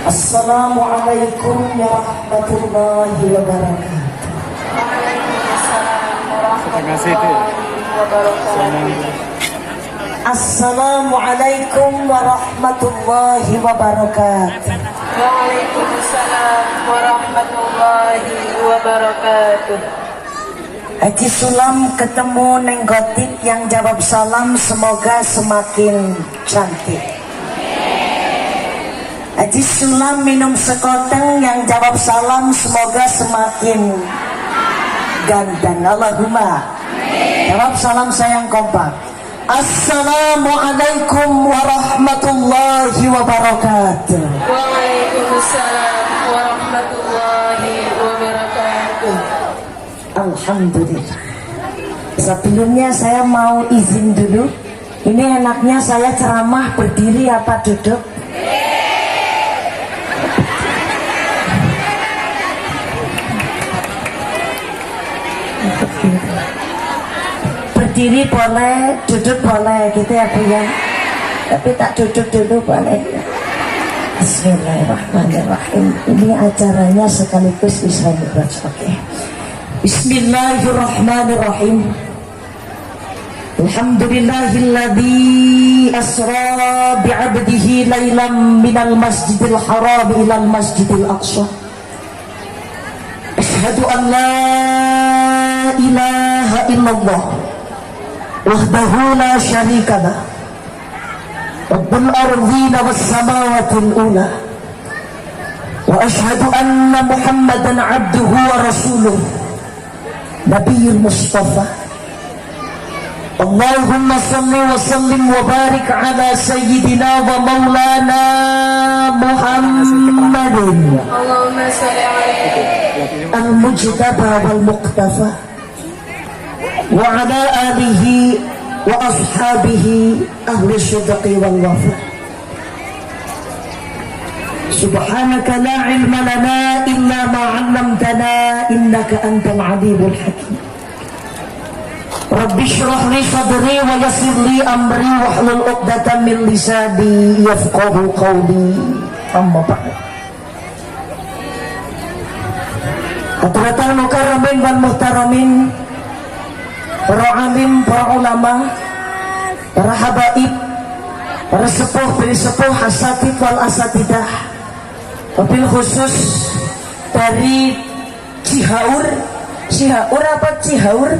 Assalamualaikum warahmatullahi wabarakatuh. Waalaikumsalam warahmatullahi wabarakatuh. Assalamualaikum warahmatullahi wabarakatuh. Waalaikumsalam warahmatullahi wabarakatuh. Haji Sulam ketemu Neng Gotik yang jawab salam, semoga semakin cantik. Haji Sulam minum sekoteng yang jawab salam, semoga semakin ganteng. Allahumma. Jawab salam sayang kompak. Assalamualaikum warahmatullahi wabarakatuh. Waalaikumsalam warahmatullahi wabarakatuh. Alhamdulillah. Sebelumnya saya mau izin dulu. Ini enaknya saya ceramah berdiri apa duduk? Berdiri boleh, duduk boleh gitu ya Bu ya. Tapi tak duduk dulu boleh. Bismillahirrahmanirrahim. Ini acaranya sekaligus Islamic Watch. Oke. Bismillahirrahmanirrahim. Alhamdulillahilladzi asra bi'abdihi lailan minal masjidil haram ilal masjidil aqsa. Asyhadu an la ilaha illallah wahdahu la syarika lah, rabbul ardhina was samawatil ula, wa asyhadu anna muhammadan abduhu wa rasuluh nabiyul mustafa. Allahumma salli wa sallim wa barik ala sayyidina wa maulana Muhammadin Allahumma shalli alaihi al-mujtaba wal muqtafa wa ala alihi wa ashabihi ahli syudqi wal wafa. Subhanaka la ilma lana illa ma 'allamtana innaka antal alimul hakim. Rabbi shrah li sadri wa yassir li amri wahlul 'uqdatam min lisani yafqahu qawli. Amma ba'd. Hadratul mukarramin wal muhtaramin, para alim, para ulama, para habaib, para sepuh, bini sepuh, asatid wal asatidah, wabil khusus dari Cihaur. Cihaur apa Cihaur?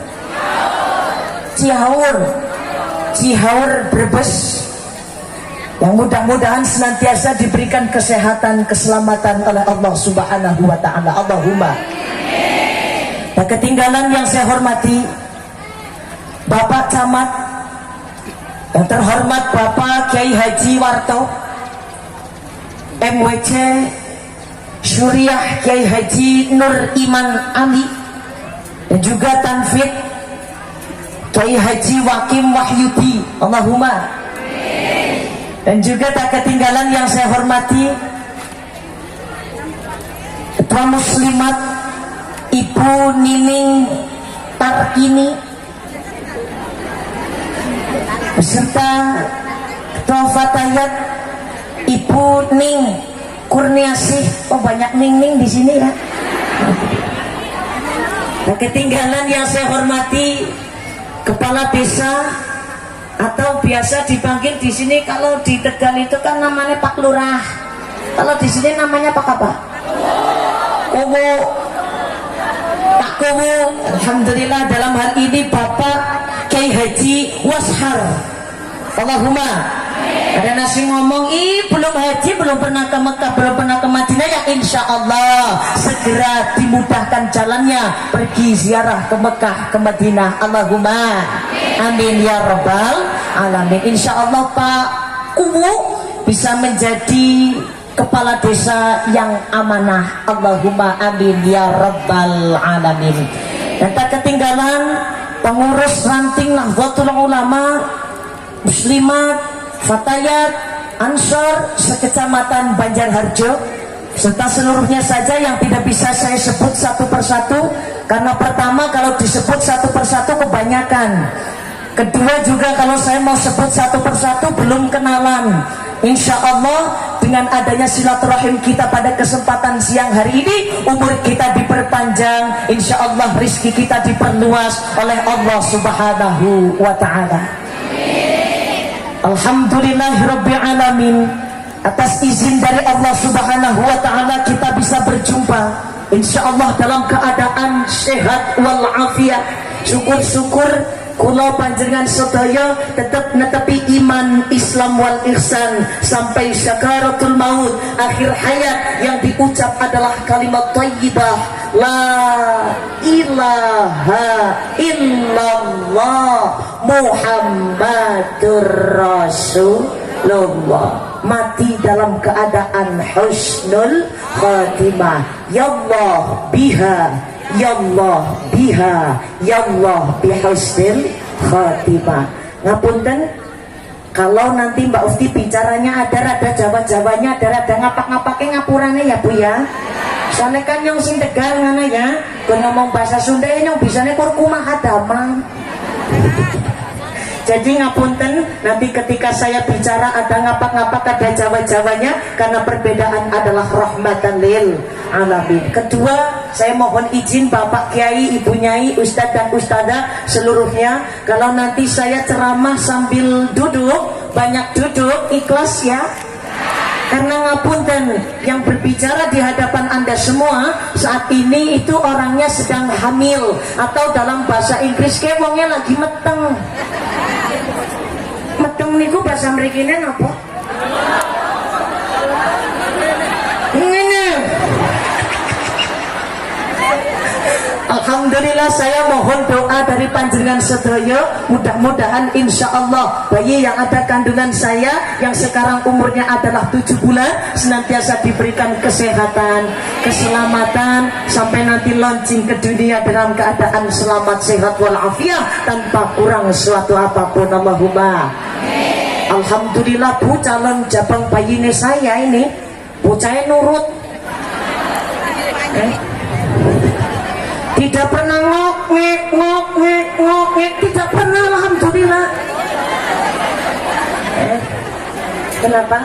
Cihaur Brebes, yang mudah-mudahan senantiasa diberikan kesehatan, keselamatan oleh Allah Subhanahu wa ta'ala. Allahumma. Tak ketinggalan yang saya hormati Bapak Camat, yang terhormat Bapak Kiai Haji Warto, MWC Syuriah Kiai Haji Nur Iman Ali, dan juga Tanfid Kiai Haji Wakim Wahyudi. Allahumma. Dan juga tak ketinggalan yang saya hormati Ketua Muslimat Ibu Nining Tarkini, beserta Ketua Fatayat Ibu Ning Kurniasih. Oh, banyak Ning di sini ya. Tak ketinggalan yang saya hormati Kepala Desa, atau biasa dipanggil di sini kalau di Tegal itu kan namanya Pak Lurah. Kalau di sini namanya Pak apa? Kowo. Pak Kowo. Alhamdulillah dalam hal ini Bapak Kiai Haji Washar. Allahumma. Ada nasi ngomong, belum haji, belum pernah ke Mekah, belum pernah ke Madinah, ya insya Allah segera dimudahkan jalannya pergi ziarah ke Mekah, ke Madinah. Allahumma amin ya rabbal alamin. Insya Allah Pak Kuwu bisa menjadi kepala desa yang amanah. Allahumma amin ya rabbal alamin. Dan tak ketinggalan pengurus ranting Nahdlatul Ulama, Muslimat, Fatayat, Ansor sekecamatan Banjarharjo, serta seluruhnya saja yang tidak bisa saya sebut satu persatu, karena pertama kalau disebut satu persatu kebanyakan, kedua juga kalau saya mau sebut satu persatu belum kenalan. Insya Allah dengan adanya silaturahim kita pada kesempatan siang hari ini, umur kita diperpanjang, insya Allah rizki kita diperluas oleh Allah Subhanahu wa ta'ala. Alhamdulillahirabbil alamin. Atas izin dari Allah Subhanahu wa ta'ala kita bisa berjumpa insya Allah dalam keadaan sehat walafiat. Syukur-syukur kula panjenengan sedaya tetap netepi iman Islam wal ihsan sampai sakaratul maut, akhir hayat yang diucap adalah kalimat thayyibah la ilaha illallah Muhammadur Rasulullah. Mati dalam keadaan husnul khatimah. Ya Allah biha, ya Allah biha, ya Allah bihusnil khatimah. Ngapunten, kalau nanti Mbak Ufti bicaranya ada rada Jawa-Jawanya, ada rada ngapak-ngapaknya ngapurane ya Bu ya. Soalnya kan yang sing Tegal ngana ya, kun ngomong bahasa Sunda yang bisanya kurkumah hadamang. Jadi ngapunten, nanti ketika saya bicara ada ngapak-ngapak, ada Jawa-Jawanya, karena perbedaan adalah rahmatan lil alamin. Kedua, saya mohon izin Bapak Kiai, Ibu Nyai, Ustadz dan Ustadzah seluruhnya, kalau nanti saya ceramah sambil duduk, banyak duduk, ikhlas ya. Karena ngapunten, yang berbicara di hadapan Anda semua saat ini itu orangnya sedang hamil, atau dalam bahasa Inggris kayak wongnya lagi meteng. Meteng niku bahasa mrikine napa? Ngene. Alhamdulillah, saya mohon doa dari panjenengan sedaya, mudah-mudahan insya Allah bayi yang ada kandungan saya yang sekarang umurnya adalah 7 bulan senantiasa diberikan kesehatan, keselamatan sampai nanti launching ke dunia dalam keadaan selamat, sehat walafiat tanpa kurang suatu apapun. Allahumma alhamdulillah Bu, calon jabang bayine saya ini bocahnya nurut, tidak pernah ngok-ngek, tidak pernah, alhamdulillah. Kenapa?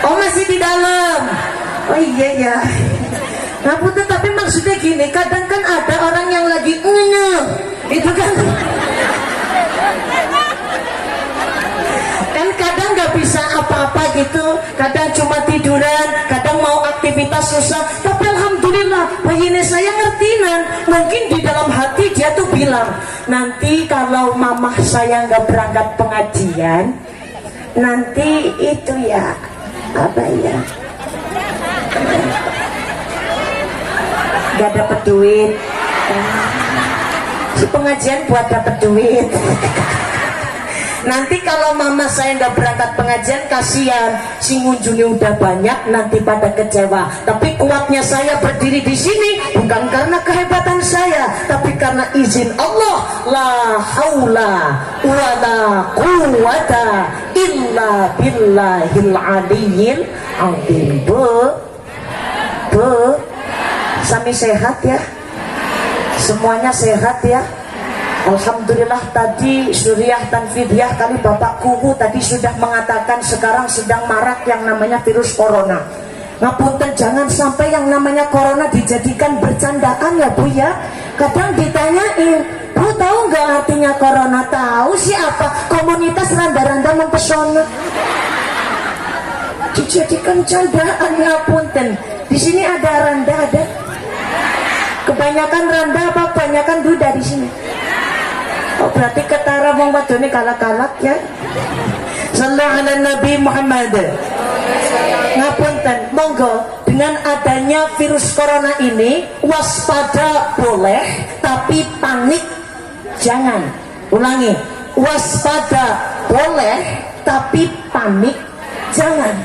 Oh masih di dalam. Oh iya ya. Nah Bu, tapi maksudnya gini, kadang kan ada orang yang lagi itu kan kadang nggak bisa apa-apa gitu, kadang cuma tiduran, kadang mau aktivitas susah. Tapi alhamdulillah bayinya saya ngertinan, mungkin di dalam hati dia tuh bilang, nanti kalau mamah saya nggak berangkat pengajian, nanti itu ya apa ya, nggak dapet duit. Si pengajian buat dapet duit. Nanti kalau mama saya nggak berangkat pengajian, kasihan, si ngunjungnya udah banyak, nanti pada kecewa. Tapi kuatnya saya berdiri di sini bukan karena kehebatan saya, tapi karena izin Allah. La haula wala quwata illa billahil aliyyil azim. Bu, sami sehat ya, semuanya sehat ya. Alhamdulillah, tadi Suriah Tanfidiyah kali Bapak Kuhu tadi sudah mengatakan sekarang sedang marak yang namanya virus corona. Ngapunten, jangan sampai yang namanya corona dijadikan bercandaan ya Bu ya. Kadang ditanyain, Bu tahu nggak artinya corona? Tahu siapa? Komunitas randa-randa mempesona. Dijadikan candaan, ngapunten. Di sini ada randa, ada. Kebanyakan randa apa? Kebanyakan duda di sini. Oh berarti ketara wong wadone kalak-kalak ya. Sallallahu ala Nabi Muhammad. Ngapunten, monggo dengan adanya virus corona ini waspada boleh, tapi panik jangan. Ulangi, waspada boleh, tapi panik jangan.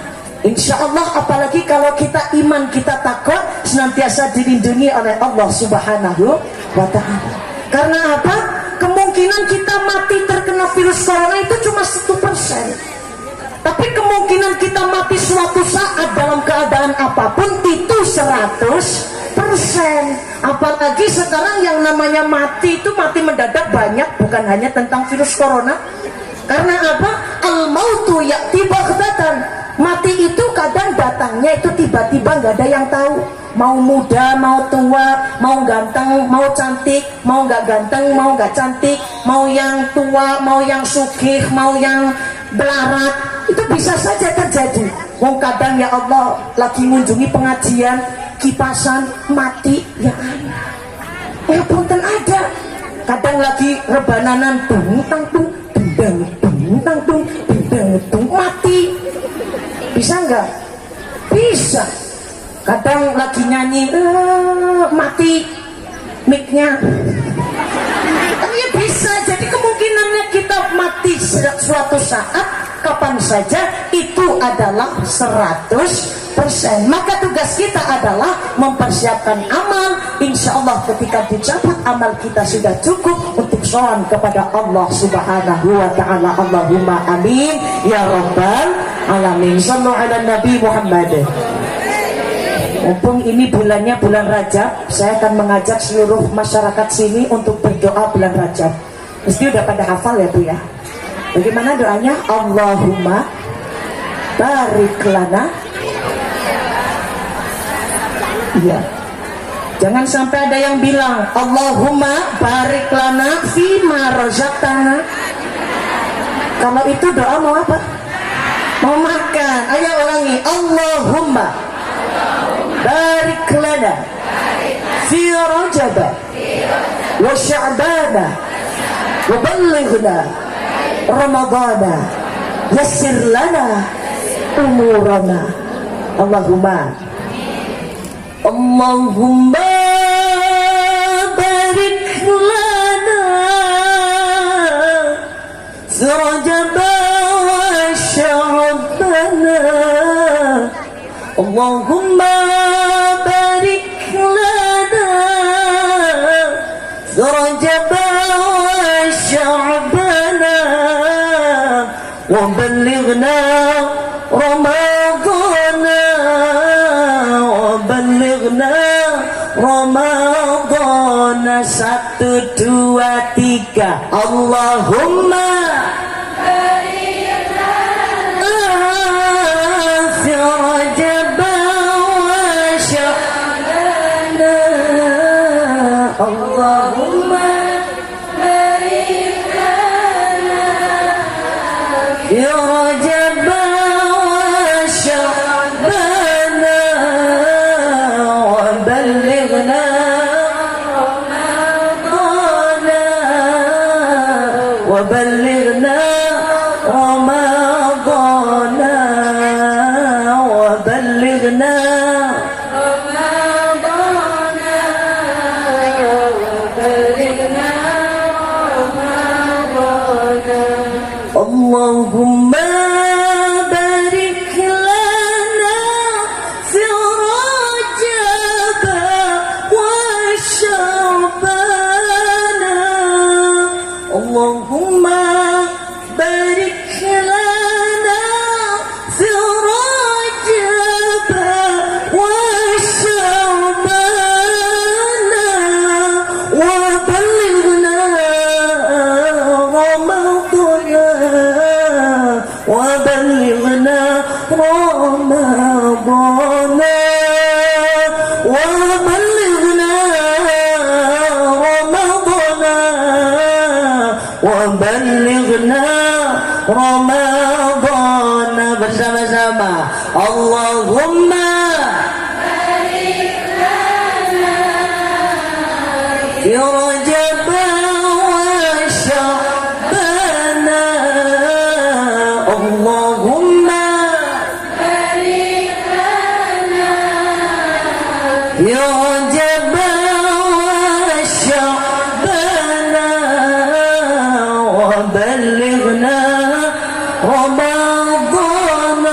Insya Allah, apalagi kalau kita iman, kita takwa, senantiasa dilindungi oleh Allah Subhanahu wa ta'ala. Karena apa? Kemungkinan kita mati terkena virus corona itu cuma 1%. Tapi kemungkinan kita mati suatu saat dalam keadaan apapun itu 100%. Apalagi sekarang yang namanya mati itu mati mendadak banyak, bukan hanya tentang virus corona. Karena apa? Al-mautu ya'ti baghtatan. Mati itu kadang datangnya itu tiba-tiba, nggak ada yang tahu. Mau muda, mau tua, mau ganteng, mau cantik, mau nggak ganteng, mau nggak cantik, mau yang tua, mau yang sugih, mau yang belarat, itu bisa saja terjadi. Wong kadang ya Allah lagi mengunjungi pengajian, kipasan mati ya punten ada. Kadang lagi rebananan tung mati. Bisa nggak? Bisa. Kadang lagi nyanyi mati mic-nya. Ya bisa. Jadi kemungkinannya kita mati suatu saat kapan saja itu adalah 100%. Maka tugas kita adalah mempersiapkan amal. Insya Allah ketika dicabut amal kita sudah cukup untuk sowan kepada Allah Subhanahu wa ta'ala. Allahumma amin ya rabbal alamin. Sallu ala Nabi Muhammad. Mumpung ini bulannya bulan Rajab, saya akan mengajak seluruh masyarakat sini untuk berdoa bulan Rajab. Mesti udah pada hafal ya Bu ya. Bagaimana doanya? Allahumma barik lana. Iya. Jangan sampai ada yang bilang Allahumma barik lana fima razaqtana. Kalau itu doa mau apa? Mau makan. Ayo ulangi. Allahumma barik lana fi Rajab wa Sya'bana wa ballighna Ramadana yassir lana umurana. Allahumma barik lana fi Rajab wa Sya'bana. Allahumma barik lana fi Rajab wa Sya'bana wa ballighna Ramadana wa ballighna Ramadana. 1, 2, 3. Allahumma barik lana fi Rajab wa Sya'bana. Allahumma barik lana fi Rajab wa Sya'bana wa ballighna وبلغنا رمضان وبلغنا رمضان وبلغنا رمضان. اللهم بارك لنا في رجب وشعبان. اللهم بارك لنا في رجب وشعبان وبلغنا رمضان وبلغنا رمضان وبلغنا وبلغنا رمضان. Bersama-sama Allahumma barik lana fi Rajab wa Sya'bana. Allahumma barik lana fi Rajab wa Sya'bana وبلغنا رمضان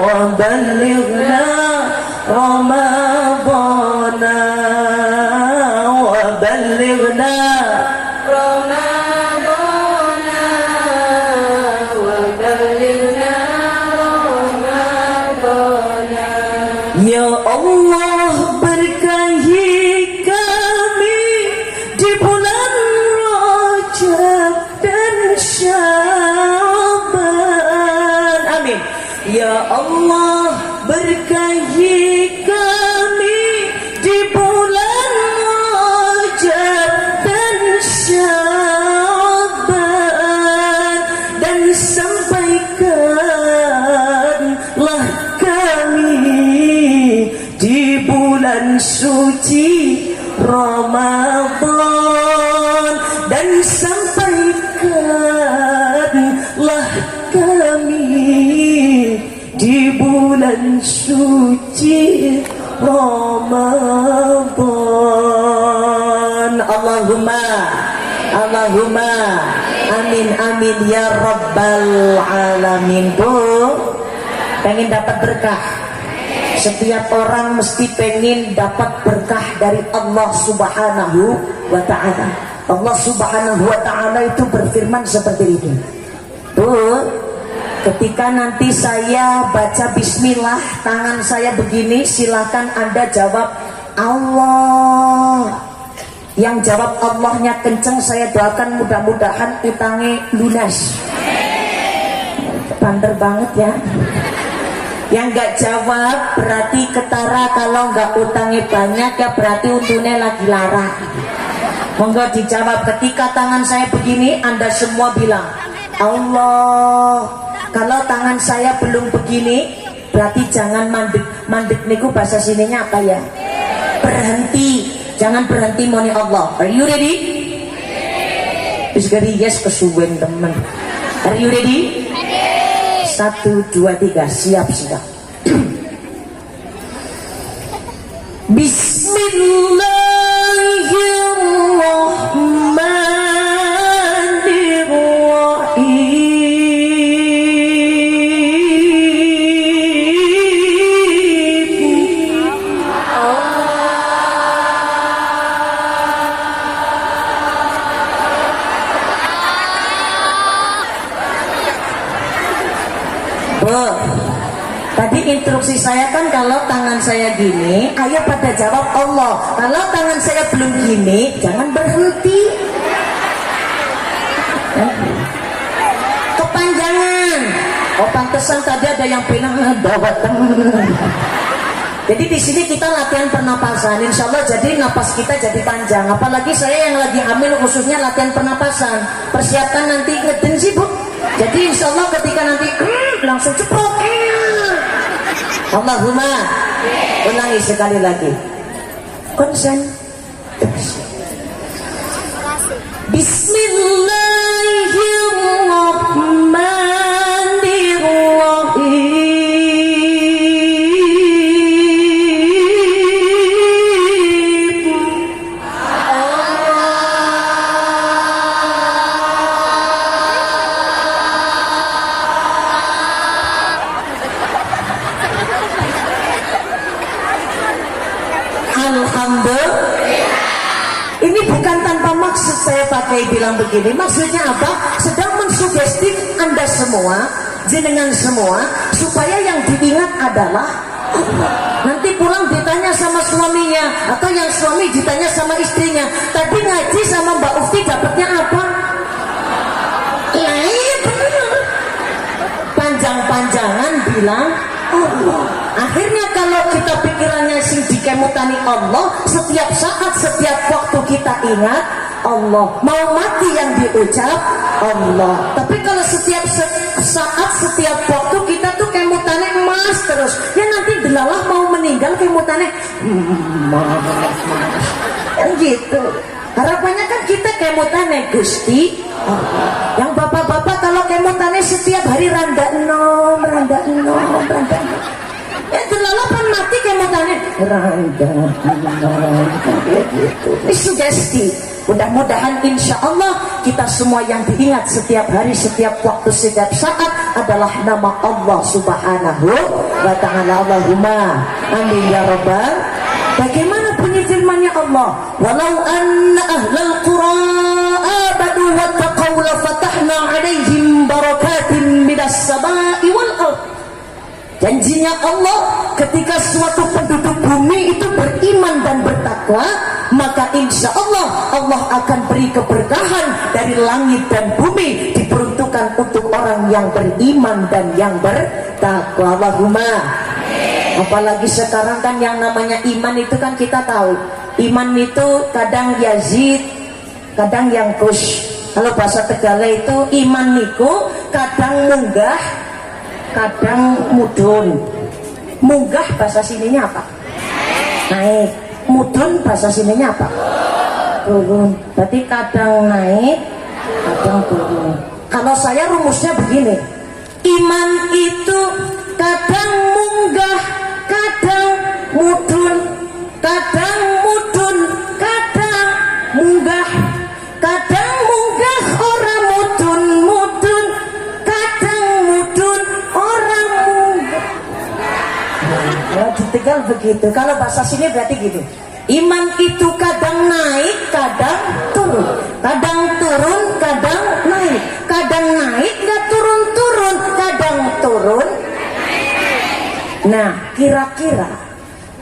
وبلغنا رمضان وبلغنا رمضان وبلغنا رمضان. Ya Allah berkahi kami di bulan Rajab dan Sya'ban. Amin. bulan suci Ramadan, dan sampaikanlah kami di bulan suci Ramadan. Allahumma amin amin ya rabbal alamin. Bu, pengen dapat berkah? Setiap orang mesti pengen dapat berkah dari Allah Subhanahu wa ta'ala. Allah Subhanahu wa ta'ala itu berfirman seperti ini. Tuh, ketika nanti saya baca bismillah, tangan saya begini, silakan Anda jawab Allah. Yang jawab Allahnya kenceng, saya doakan mudah-mudahan utangnya lunas. Banter banget ya. Yang nggak jawab berarti ketara, kalau nggak utangnya banyak ya berarti untungnya lagi lara. Monggo dijawab. Ketika tangan saya begini, Anda semua bilang Allah. Kalau tangan saya belum begini, berarti jangan mandek. Mandek niku bahasa sininya apa ya? Berhenti. Jangan berhenti moni Allah. Are you ready? Is gari yes kesuwen teman. Are you ready? 1, 2, 3, siap sudah. Tadi instruksi saya kan kalau tangan saya gini, ayo pada jawab Allah. Kalau tangan saya belum gini, jangan berhenti. Kepanjangan. Oh, pantesan tadi ada yang bilang bawa tangan. Jadi di sini kita latihan pernapasan. Insya Allah jadi napas kita jadi panjang. Apalagi saya yang lagi hamil khususnya latihan pernapasan. Persiapkan nanti ngeden sih Bu. Jadi insya Allah ketika nanti langsung ceprot. Allahumma, ulangi sekali lagi. Konsen. Ini bukan tanpa maksud saya pakai bilang begini. Maksudnya apa? Sedang mensugesti Anda semua, jenengan semua, supaya yang diingat adalah Allah. Nanti pulang ditanya sama suaminya, atau yang suami ditanya sama istrinya, tadi ngaji sama Mbak Ufti dapatnya apa? Ya iya benar. Panjang-panjangan bilang Allah. Akhirnya kalau kita pikirannya sing dikemutani Allah, setiap saat, setiap waktu kita ingat Allah. Mau mati yang diucap Allah. Tapi kalau setiap saat, setiap waktu kita tuh kemutane emas terus, ya nanti delalah mau meninggal kemutane kan gitu. Harapannya kan kita kemutane Gusti Allah. Yang bapak-bapak kalau kemutane setiap hari randa enom. Delalapan mati kemutane randa enom gitu. Ini sugesti. Mudah-mudahan insya Allah kita semua yang diingat setiap hari, setiap waktu, setiap saat adalah nama Allah Subhanahu wa ta'ala. Allahumma amin ya rabbal. Bagaimana bunyi firman-Nya Allah? Walau anna ahlal qura abadu wattaqaw la fatahna 'alaihim barakatin minas sama'i wal ardh. Janjinya Allah, ketika suatu penduduk bumi itu beriman dan bertakwa, maka insya Allah Allah akan beri keberkahan dari langit dan bumi, diperuntukkan untuk orang yang beriman dan yang bertakwa. Allahumma. Apalagi sekarang kan yang namanya iman itu kan kita tahu, iman itu kadang yazid, kadang yang kus. Kalau bahasa Tegalnya itu iman niku kadang munggah, kadang mudun. Munggah bahasa sininya apa? naik. Mudun bahasa sininya apa? Turun. Berarti kadang naik, kadang turun. Kalau saya rumusnya begini, iman itu kadang munggah, kadang mudun, kadang mudun, kadang munggah, kadang munggah orang mudun, mudun, kadang mudun orang munggah. Ya, ditinggal begitu. Kalau bahasa sini berarti gitu. Iman itu kadang naik, kadang turun, kadang turun, kadang naik, kadang naik, nggak turun-turun, kadang turun. Nah, kira-kira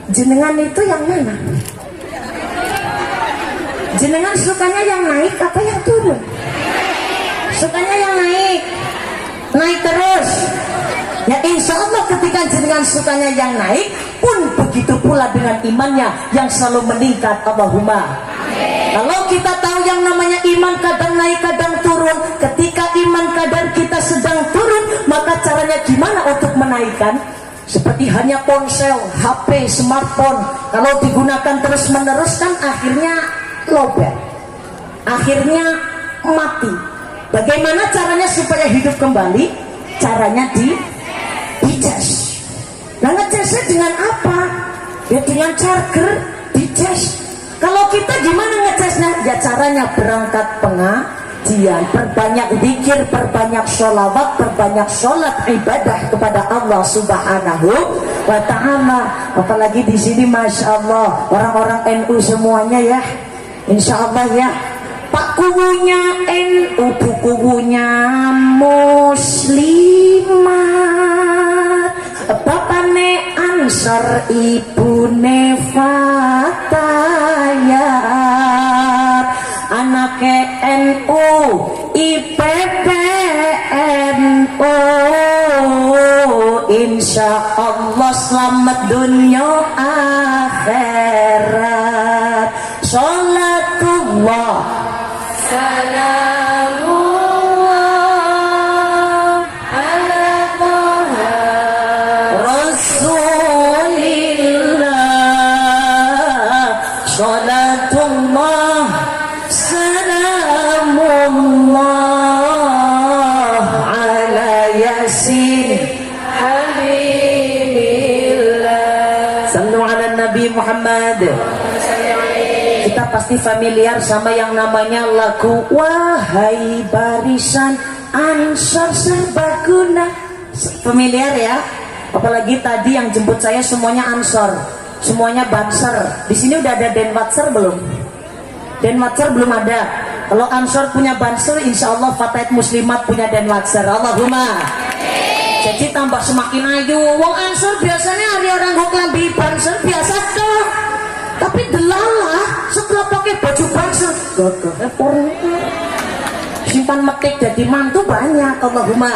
jenengan itu yang mana? Jenengan sukanya yang naik apa yang turun? Sukanya yang naik, naik terus. Ya insya Allah ketika jenengan sukanya yang naik pun begitu pula dengan imannya yang selalu meningkat. Allahumma. Kalau kita tahu yang namanya iman kadang naik kadang turun, ketika iman kadang kita sedang turun, maka caranya gimana untuk menaikkan? Seperti hanya ponsel, HP, smartphone, kalau digunakan terus menerus kan akhirnya lowbat, akhirnya mati. Bagaimana caranya supaya hidup kembali? Caranya dicas. Nah, ngecasnya dengan apa? Ya dengan charger, dicas. Kalau kita gimana ngecasnya? Ya caranya berangkat pengajian, perbanyak zikir, perbanyak sholawat, perbanyak sholat ibadah kepada Allah Subhanahu wa Ta'ala. Apalagi di sini, masya Allah, orang-orang NU semuanya ya, insya Allah ya. Pak kubunya NU, kubunya Muslimat, bapakne Ansor, ibune Fatayat, anake NU, IPP NU, insya Allah selamat dunia akhirat. Sholatullah Salamullah ala Taha Rasulillah, sholatullah salamullah ala Yasin Habibillah. sallu ala Nabi Muhammad. Kita pasti familiar sama yang namanya lagu Wahai Barisan Ansor Serbaguna. Familiar ya? Apalagi tadi yang jemput saya semuanya Ansor, semuanya Banser. Di sini udah ada Denwatser belum? Denwatser belum ada. Kalau Ansor punya Banser, insya Allah Fatayat Muslimat punya Denwatser. Allahumma. Jadi tambah semakin ayu. Wong Ansor biasanya hari orang gue kelambi Banser biasa tuh. Tapi delalah setelah pakai baju Banser simpan metik jadi mantu banyak. Allahumma.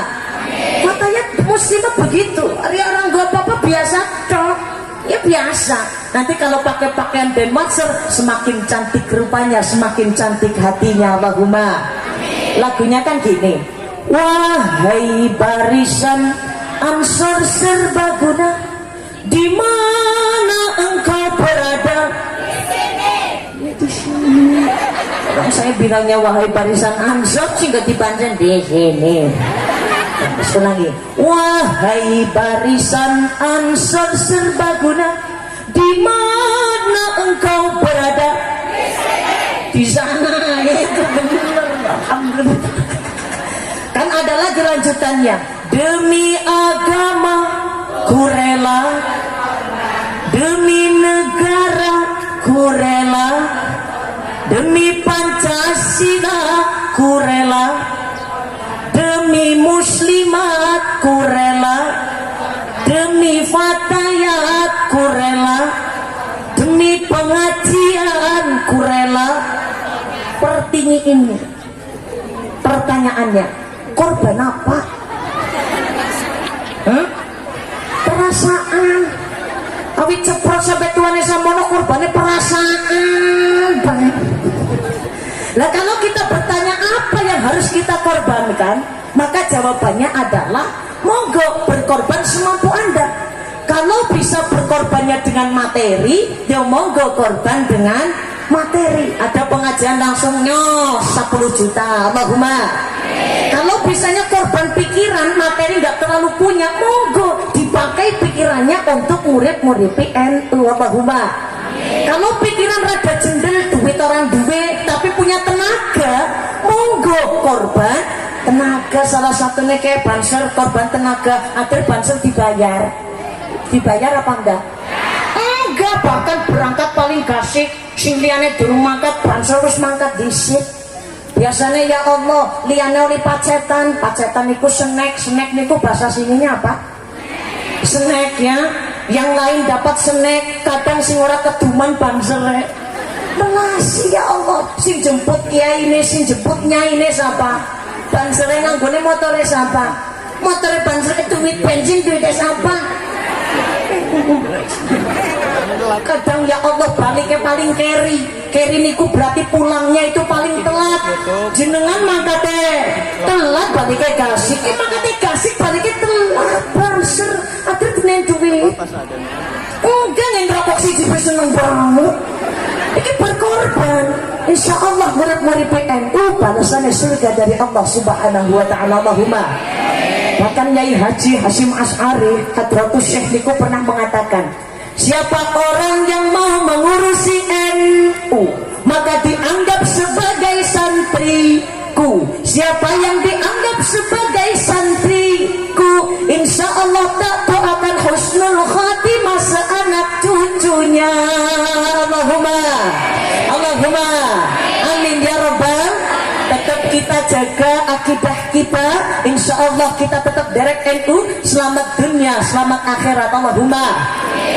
Fatayat Muslimat begitu. Hari orang gue apa-apa biasa toh. Ya biasa. Nanti kalau pakai pakaian Denwatser semakin cantik rupanya, semakin cantik hatinya. Allahumma. Lagunya kan gini. Wahai barisan Ansor Serbaguna, di mana engkau berada? Di sini. Orang saya bilangnya wahai barisan Ansor sehingga dipanjang di sini. Terus lagi. Wahai barisan Ansor Serbaguna, di mana engkau berada? Di sana. Itu benar. Alhamdulillah. Kan ada lagi lanjutannya. Demi agama ku rela, demi negara ku rela, demi Pancasila ku rela, demi muslimat ku rela, demi Fatayat ku rela, demi pengajian ku rela. Pertini ini pertanyaannya, korban apa? Perasaan. Awit cepro sampai tuane samono korbannya perasaan banget. Nah kalau kita bertanya apa yang harus kita korbankan, maka jawabannya adalah monggo berkorban semampu Anda. Kalau bisa berkorbannya dengan materi, ya monggo korban dengan materi. Ada pengajian langsung nyos 10 juta, Allahumma. Kalau bisanya korban pikiran, materi nggak terlalu punya, monggo dipakai pikirannya untuk murid-murid NU, Allahumma. Kalau pikiran rada jendel, duit orang duit, tapi punya tenaga, monggo korban tenaga. Salah satunya kayak banser, korban tenaga, akhir banser dibayar apa enggak? Enggak, bahkan berangkat paling gasik, sing liyane durung mangkat, banser wis mangkat dhisik. Biasanya ya Allah, liyane oli pacetan niku snack niku bahasa sininya apa? Snack ya. Yang lain dapat snack, kadang sing ora keduman bansere. Melasi ya Allah, sing jemput kiai ini, sing jemput nyai ini siapa? Bansere nanggone motore siapa? Motore bansere duit bensin duitnya siapa? Kadang ya Allah baliknya paling keri niku berarti pulangnya itu paling telat. Jenengan mangkate telat baliknya gasik, mangkate gasik baliknya telat. Banser akhir dinen duit. Enggak yang rokok sih seneng banget. Ini berkorban. Insya Allah murid-murid PNU balasannya surga dari Allah Subhanahu Wa Taala, Allahumma. Bahkan Nyai Haji Hasyim Asy'ari Hadratus Syekh niku pernah mengatakan, siapa orang yang mau mengurusi NU maka dianggap sebagai santriku. Siapa yang dianggap sebagai santriku, insya Allah tak doakan husnul khatimah seanak cucunya. Allahumma amin ya rabbal. Tetap kita jaga akidah kita, insya Allah kita tetap derek NU, selamat dunia selamat akhirat, Allahumma.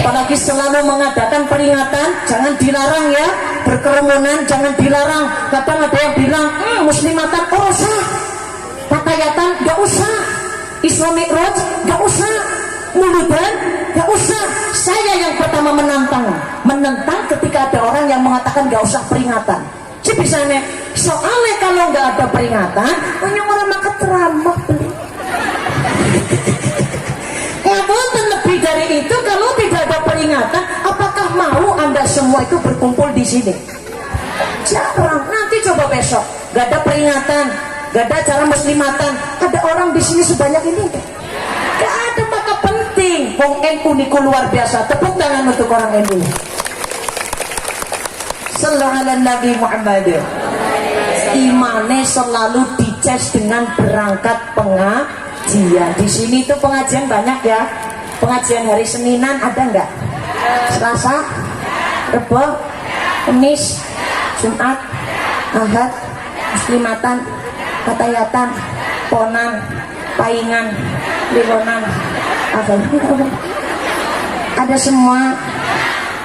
Apalagi selalu mengadakan peringatan, jangan dilarang ya, berkerumunan jangan dilarang. Kadang ada yang bilang muslimatan oh usah, pakayatan gak usah, Islamic Road gak usah, muludan gak usah. Saya yang pertama menentang ketika ada orang yang mengatakan gak usah peringatan. Bisanya soalnya kalau nggak ada peringatan hanya orang makan ceramah beli. Ngapunten lebih dari itu, kalau tidak ada peringatan, apakah mau Anda semua itu berkumpul di sini? Jarang. Nanti coba besok, nggak ada peringatan, nggak ada acara muslimatan, ada orang di sini sebanyak ini? Nggak ada, maka penting. Wong NU niku luar biasa. Tepuk tangan untuk orang NU. Sallallahu ala Nabi Muhammad. Imane selalu dicas dengan berangkat pengajian. Di sini tuh pengajian banyak ya. Pengajian hari Seninan ada nggak? Selasa, Rebo, Kamis, Jumat, Ahad, Muslimatan, Katayatan, Ponan, Paingan, Liwonan, ada semua.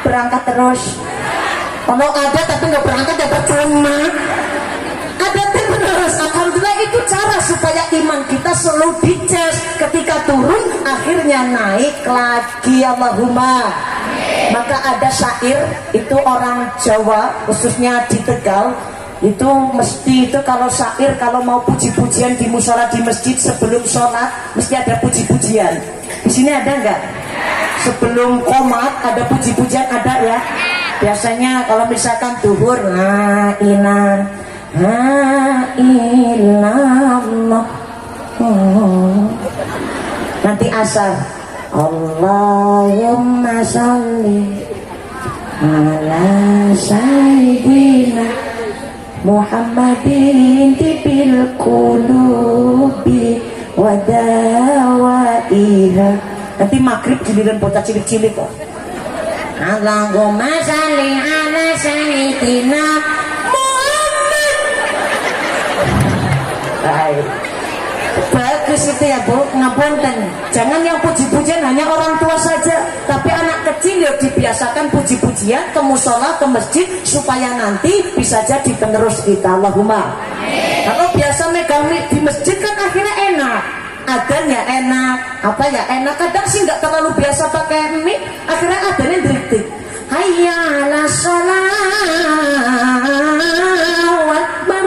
Berangkat terus. Kalau ada tapi nggak berangkat ya percuma. Ada terus. Alhamdulillah, itu cara supaya iman kita selalu dicas. Ketika turun akhirnya naik lagi. Allahumma. Maka ada syair, itu orang Jawa khususnya di Tegal, itu mesti itu kalau syair, kalau mau puji-pujian di musola di masjid sebelum sholat mesti ada puji-pujian. Di sini ada nggak? Sebelum qomat ada puji-pujian, ada ya. Biasanya kalau misalkan duhur, la ilaha illallah. Nanti asar, Allahumma sholli ala sayyidina Muhammadin tibil qulubi wa dawaiha. Nanti maghrib giliran bocah cilik-cilik kok. Allahumma sholli ala sayyidina Muhammad. Baik. Bagus itu ya Bu, ngapunten. Jangan yang puji-pujian hanya orang tua saja, tapi anak kecil ya dibiasakan puji-pujian ke musola, ke masjid, supaya nanti bisa jadi penerus kita. Allahumma. Kalau biasa megang di masjid kan akhirnya enak, adanya enak, apa ya enak. Kadang sih nggak terlalu biasa pakai mic, akhirnya adanya diktik. Hayya ala sholawat akbar.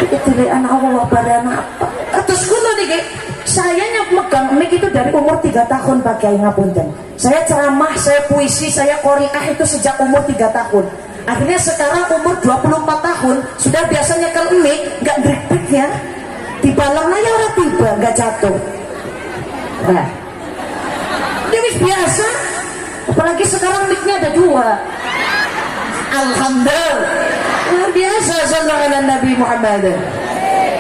Itu dari anak Allah pada apa? Terus kuno nih, saya Kang Emik itu dari umur 3 tahun Pak Kiai ngapunten. Saya ceramah, saya puisi, saya qoriah itu sejak umur 3 tahun. Akhirnya sekarang umur 24 tahun sudah biasanya Kang Emik nggak drip ya. Dibalang aja orang tiba nggak jatuh. Nah, dia biasa. Apalagi sekarang mic-nya ada 2. Alhamdulillah. Luar biasa sallallahu alaihi Nabi Muhammad.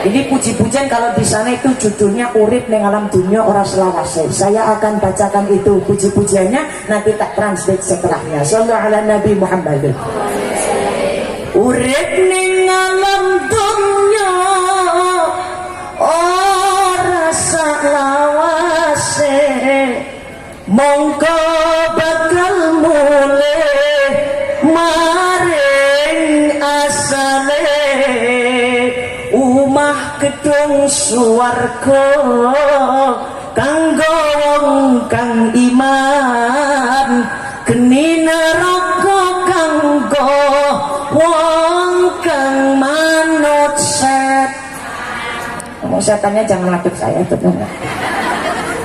Ini puji-pujian kalau di sana itu judulnya urip ning alam dunia ora selawase. Saya akan bacakan itu puji-pujiannya, nanti tak translate setelahnya. Sallallahu alaihi Nabi Muhammad. Urip ning alam dunia ora selawase. Mongko bakal mulai maring asale umah gedung swarga kanggo wong kang iman, geni neraka kanggo wong kang manut set. Ngomong setannya jangan lapik saya, betul nggak?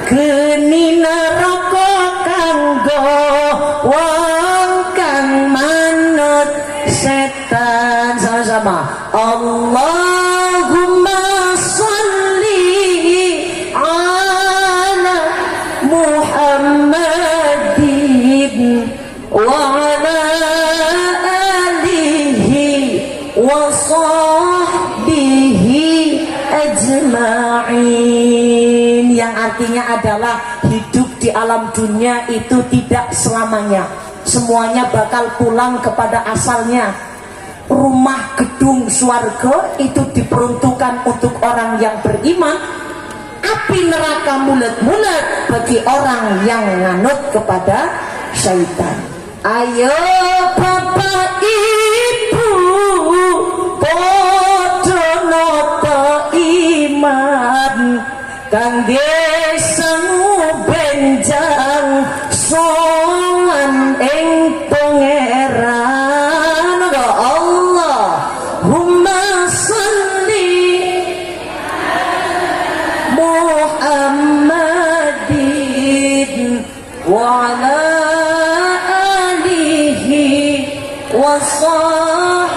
Geni neraka kanggo wong kang manut setan. Sama-sama Allahumma sholli ala Muhammadin wa ala alihi wa sahbihi ajma'in, yang artinya adalah hidup di alam dunia itu tidak selamanya, semuanya bakal pulang kepada asalnya. Rumah gedung swarga itu diperuntukkan untuk orang yang beriman, api neraka mulet-mulet bagi orang yang nganut kepada syaitan. Ayo bapak ibu padha nata iman kangge sangu benjang sowan ing pangeran. Allahumma sholli Muhammadin wa ala alihi wa sahbihi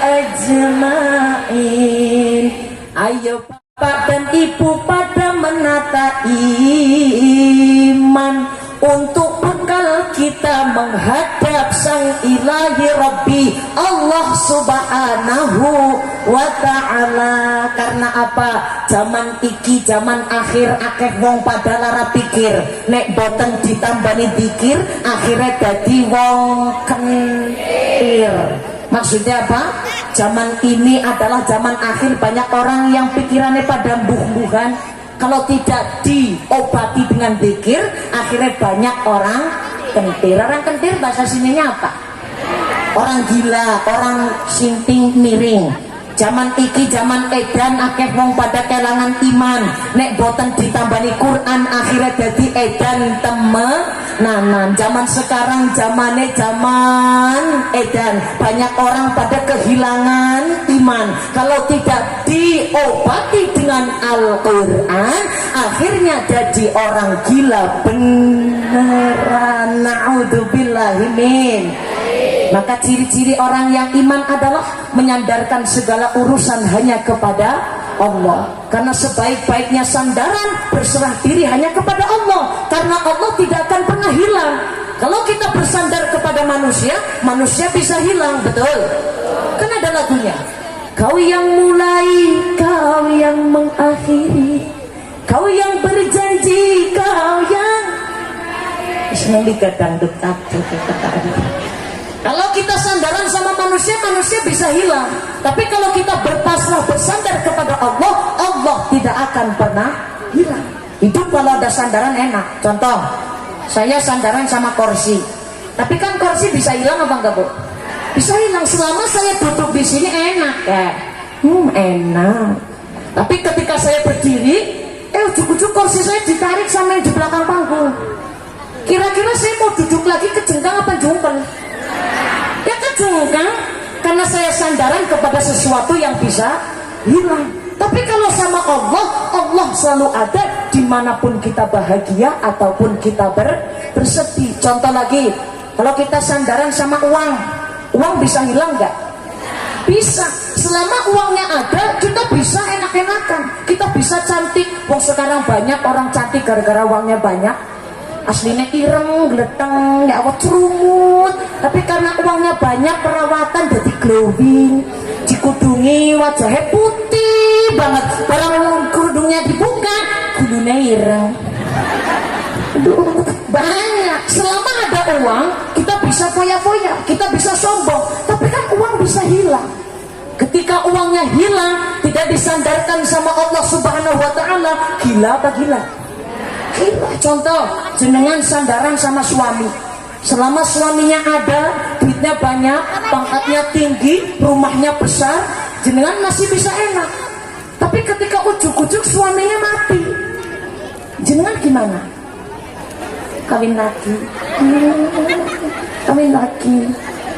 ajma'in. Ayo Bapak dan Ibu pada menata iman untuk bekal kita menghadap Sang Ilahi Rabbi Allah Subhanahu wa Ta'ala. Karena apa? Zaman iki zaman akhir akeh wong pada lara pikir, nek boten ditambani dikir akhirnya dadi wong kentir. Maksudnya apa? Zaman ini adalah zaman akhir, banyak orang yang pikirannya pada mbuh-mbuhan. Kalau tidak diobati dengan zikir, akhirnya banyak orang kentir. Orang kentir bahasa sininya apa? Orang gila, orang sinting miring. Zaman iki zaman edan akeh wong pada kelangan iman, nek boten ditambani Quran akhirnya jadi edan temenanan. Zaman sekarang zaman edan, banyak orang pada kehilangan iman. Kalau tidak diobati dengan Al-Quran akhirnya jadi orang gila beneran. Na'udzubillahimin. Maka ciri-ciri orang yang iman adalah menyandarkan segala urusan hanya kepada Allah. Karena sebaik-baiknya sandaran berserah diri hanya kepada Allah. Karena Allah tidak akan pernah hilang. Kalau kita bersandar kepada manusia, manusia bisa hilang, betul? Kan ada lagunya. Kau yang mulai, kau yang mengakhiri, kau yang berjanji, kau yang senang digadang detak. Kalau kita sandaran sama manusia, manusia bisa hilang. Tapi kalau kita berpasrah bersandar kepada Allah, Allah tidak akan pernah hilang. Hidup kalau ada sandaran enak. Contoh, saya sandaran sama kursi. Tapi kan kursi bisa hilang apa enggak, Bu? Bisa hilang selama saya duduk di sini enak ya. Enak. Tapi ketika saya berdiri, ujuk-ujuk kursi saya ditarik sama yang di belakang panggung. Kira-kira saya mau duduk lagi kejengkang apa jungkel? Ya kejengkang, karena saya sandaran kepada sesuatu yang bisa hilang. Tapi kalau sama Allah, Allah selalu ada dimanapun kita bahagia ataupun kita bersedih. Contoh lagi, kalau kita sandaran sama uang, uang bisa hilang nggak? Bisa. Selama uangnya ada, kita bisa enak-enakan, kita bisa cantik. Wong sekarang banyak orang cantik gara-gara uangnya banyak. Aslinya ireng, geleteng, ya awet cerumut. Tapi karena uangnya banyak, perawatan jadi glowing, dikudungi wajahnya putih banget. Barang kerudungnya dibuka, kudunya ireng. Aduh, banyak. Selama ada uang, kita bisa foya-foya, kita bisa sombong. Tapi kan uang bisa hilang. Ketika uangnya hilang, tidak disandarkan sama Allah Subhanahu wa Ta'ala, gila apa gila? Gila. Contoh, jenengan sandaran sama suami. Selama suaminya ada, duitnya banyak, pangkatnya tinggi, rumahnya besar, jenengan masih bisa enak. Tapi ketika ujuk-ujuk suaminya mati, jenengan gimana? Kawin lagi, kawin lagi,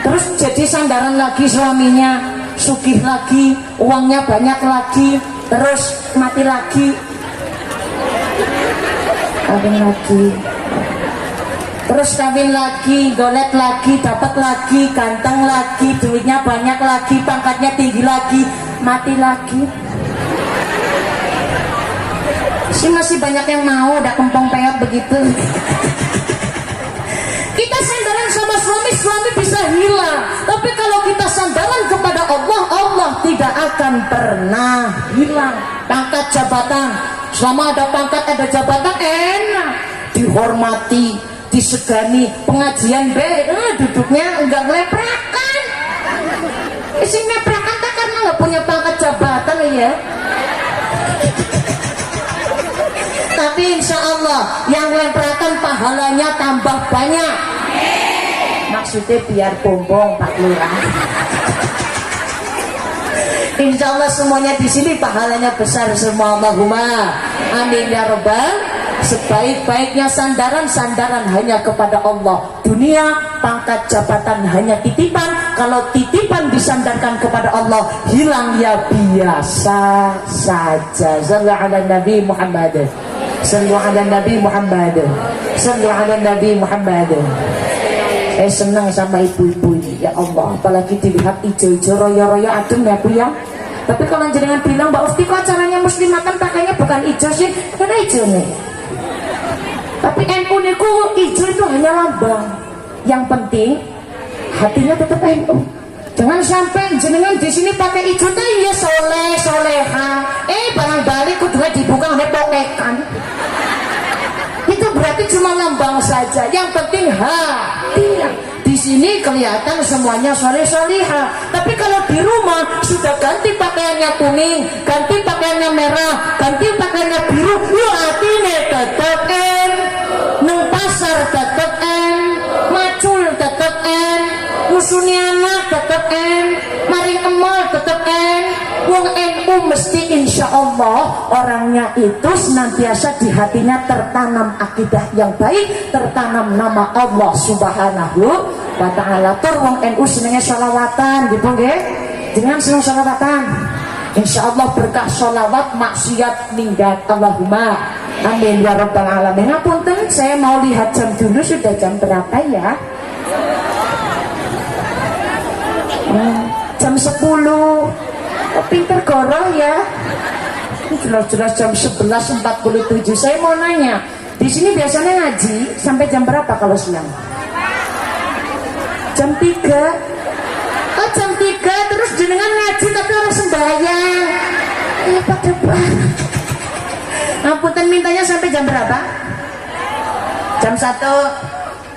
terus jadi sandaran lagi suaminya, sugih lagi, uangnya banyak lagi, terus mati lagi, kawin lagi, terus kawin lagi, golet lagi, dapat lagi, ganteng lagi, duitnya banyak lagi, pangkatnya tinggi lagi, mati lagi. Masih banyak yang mau, udah kempong peot begitu. Kita sandaran sama suami, suami bisa hilang. Tapi kalau kita sandaran kepada Allah, Allah tidak akan pernah hilang. Pangkat jabatan, selama ada pangkat ada jabatan enak, dihormati, disegani. Pengajian duduknya enggak ngeleprakan. Isi ngeleprakan tak karena nggak punya pangkat jabatan ya. Tapi insya Allah yang lemprakan pahalanya tambah banyak. Maksudnya biar bombong Pak Lurah. Insya Allah semuanya di sini pahalanya besar semua. Allahumma amin ya robbal. Sebaik-baiknya sandaran hanya kepada Allah. Dunia, pangkat jabatan hanya titipan. Kalau titipan disandarkan kepada Allah, hilang ya biasa saja. Sallu ala Nabi Muhammad. Sallu ala Nabi Muhammad. Sallu ala Nabi Muhammad. Saya senang sama ibu-ibu ini, ya Allah. Apalagi dilihat ijo-ijo, royo-royo adem ya Bu ya. Tapi kalau jenengan bilang Mbak Usti kok caranya muslimatan pakainya bukan ijo sih, karena ijo nih. Tapi NU niku ijo itu hanya lambang. Yang penting hatinya tetap NU. Jangan sampai jenengan di sini pakai ijo tuh ya soleh soleha. Barang balik kudunya dibuka oleh pokekan. Itu berarti cuma lambang saja. Yang penting hati. Di sini kelihatan semuanya soleh soleha. Tapi kalau di rumah sudah ganti pakaiannya kuning, ganti pakaiannya merah, ganti pakaiannya biru, lu hatinya tetap neng pasar tetap macul tetap musuni anak tetap maring emal tetap wong NU mesti insya Allah orangnya itu senantiasa di hatinya tertanam akidah yang baik, tertanam nama Allah Subhanahu wa Ta'ala. Tur wong NU senengnya sholawatan gitu nggih, jangan seneng sholawatan. Insya Allah berkah sholawat maksiat minggat. Allahumma amin ya rabbal alamin. Ngapunten, saya mau lihat jam dulu, sudah jam berapa ya? Jam 10. Oh, pinter goroh ya. Ini jelas-jelas jam 11.47. Saya mau nanya, di sini biasanya ngaji sampai jam berapa kalau siang? Jam 3. Oh, jam 3 terus jenengan ngaji tapi orang sembahyang. Pada banget. Ngapunten, mintanya sampai jam berapa? Jam 1.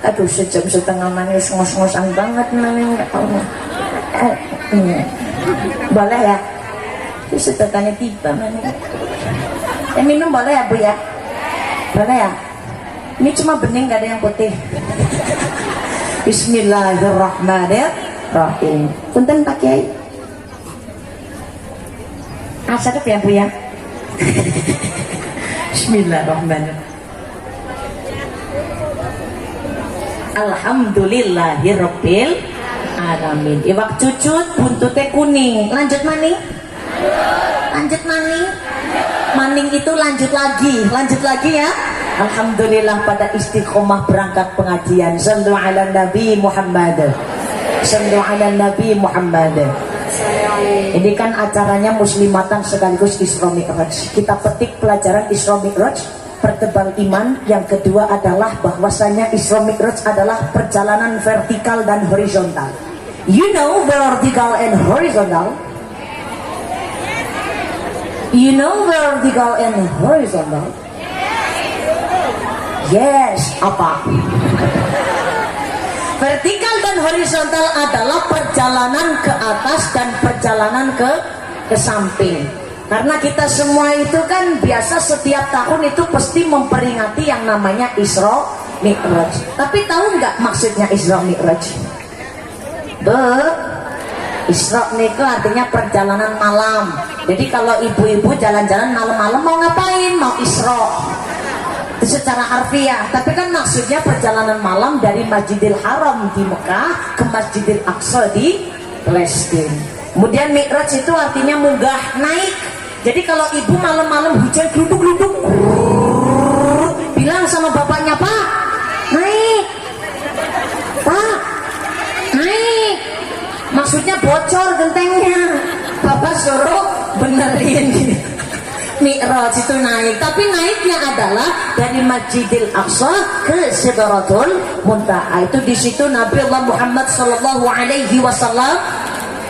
Aduh, sejam setengah manis ngos-ngosan banget namanya, nggak tahu. Boleh ya? Itu sedotannya tiba mana? Minum boleh ya Bu ya? Boleh ya? Ini cuma bening, gak ada yang putih. Bismillahirrahmanirrahim. Punten Pak Kiai. Sadap ya Bu ya? Bismillahirrahmanirrahim. Alhamdulillahirabbil alamin. Iwak cucut buntutnya kuning. Lanjut maning. Lanjut maning. Maning itu lanjut lagi ya. Alhamdulillah pada istiqomah berangkat pengajian. Sallu ala Nabi Muhammad. Sallu ala Nabi Muhammad. Ini kan acaranya muslimatan sekaligus Isra Mi'raj. Kita petik pelajaran Isra Mi'raj, pertebal iman. Yang kedua adalah bahwasanya Isra Mi'raj adalah perjalanan vertikal dan horizontal. You know vertical and horizontal? You know vertical and horizontal? Yes, apa? Vertikal dan horizontal adalah perjalanan ke atas dan perjalanan ke samping. Karena kita semua itu kan biasa setiap tahun itu pasti memperingati yang namanya Isra Mi'raj. Tapi tahu nggak maksudnya Isra Mi'raj? Isra itu artinya perjalanan malam. Jadi kalau ibu-ibu jalan-jalan malam-malam mau ngapain? Mau Isra. Itu secara harfiah. Tapi kan maksudnya perjalanan malam dari Masjidil Haram di Mekah ke Masjidil Aqsa di Palestina. Kemudian Mi'raj itu artinya munggah, naik. Jadi kalau ibu malam-malam hujan gluduk-gluduk, bilang sama bapaknya, Pak, naik. Pak, naik. Maksudnya bocor gentengnya. Bapak suruh benerin. Mi'raj itu naik, tapi naiknya adalah dari Masjidil Aqsa ke Sidratul Muntaha. Itu di situ Nabi Allah Muhammad sallallahu alaihi wasallam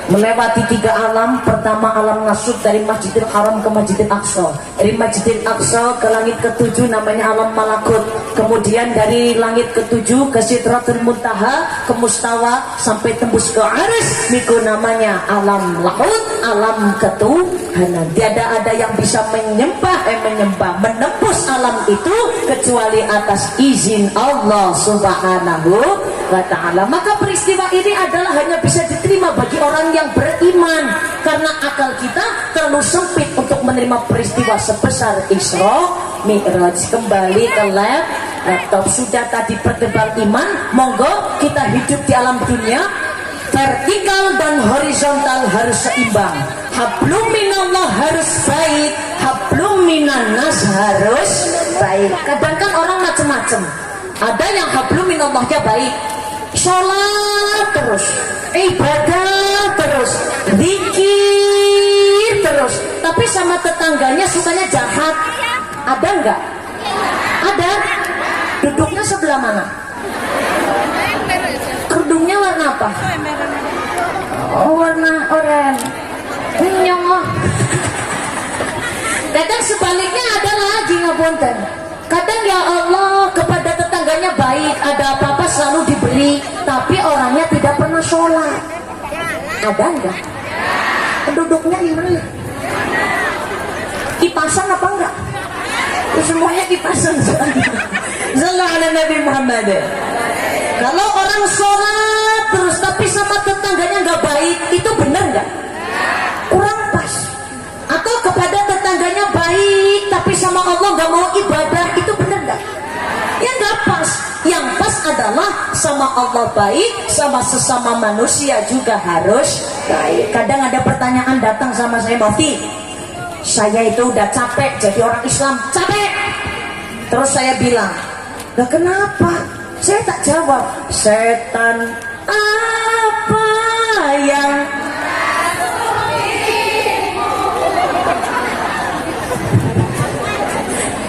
melewati 3 alam. Pertama alam nasut dari Masjidil Haram ke Masjidil Aqsa. Dari Masjidil Aqsa ke langit ke-7 namanya alam malakut. Kemudian dari langit ke-7 ke Sidratul Muntaha, ke Mustawa sampai tembus ke Arsy, itu namanya alam laut, alam ketuhanan. Tiada ada yang bisa menyembah menembus alam itu kecuali atas izin Allah Subhanahu wa ta'ala. Maka peristiwa ini adalah hanya bisa diterima bagi orang yang beriman, karena akal kita terlalu sempit untuk menerima peristiwa sebesar Isra Mi'raj. Kembali ke laptop. Sudah tadi pertebal iman, monggo kita hidup di alam dunia vertikal dan horizontal harus seimbang. Hablum minallah harus baik, hablum minannas harus baik. Kadang kan orang macam-macam. Ada yang hablum minallahnya baik, sholat terus, ibadah terus, zikir terus, tapi sama tetangganya sukanya jahat. Ada enggak? Ada. Duduknya sebelah mana? Kerudungnya warna apa? Oh, warna oranye. Nyongoh. Kadang sebaliknya ada lagi, ngapunten. Kadang ya Allah kepada tetangganya baik, ada apa-apa selalu diberi, tapi orangnya tidak pernah sholat. Ada enggak? Penduduknya di mana? Kipasan apa enggak? Semuanya kipasan. Sallallahu ala Nabi Muhammad. Kalau orang sholat terus tapi sama tetangganya nggak baik, itu benar nggak? Kurang pas. Atau kepada tetangganya baik tapi sama Allah nggak mau ibadah, itu benar nggak? Ya nggak pas. Yang pas adalah sama Allah baik, sama sesama manusia juga harus baik. Kadang ada pertanyaan datang sama saya, Mufti, saya itu udah capek jadi orang Islam, capek. Terus saya bilang, lah kenapa? Saya tak jawab. Setan apa yang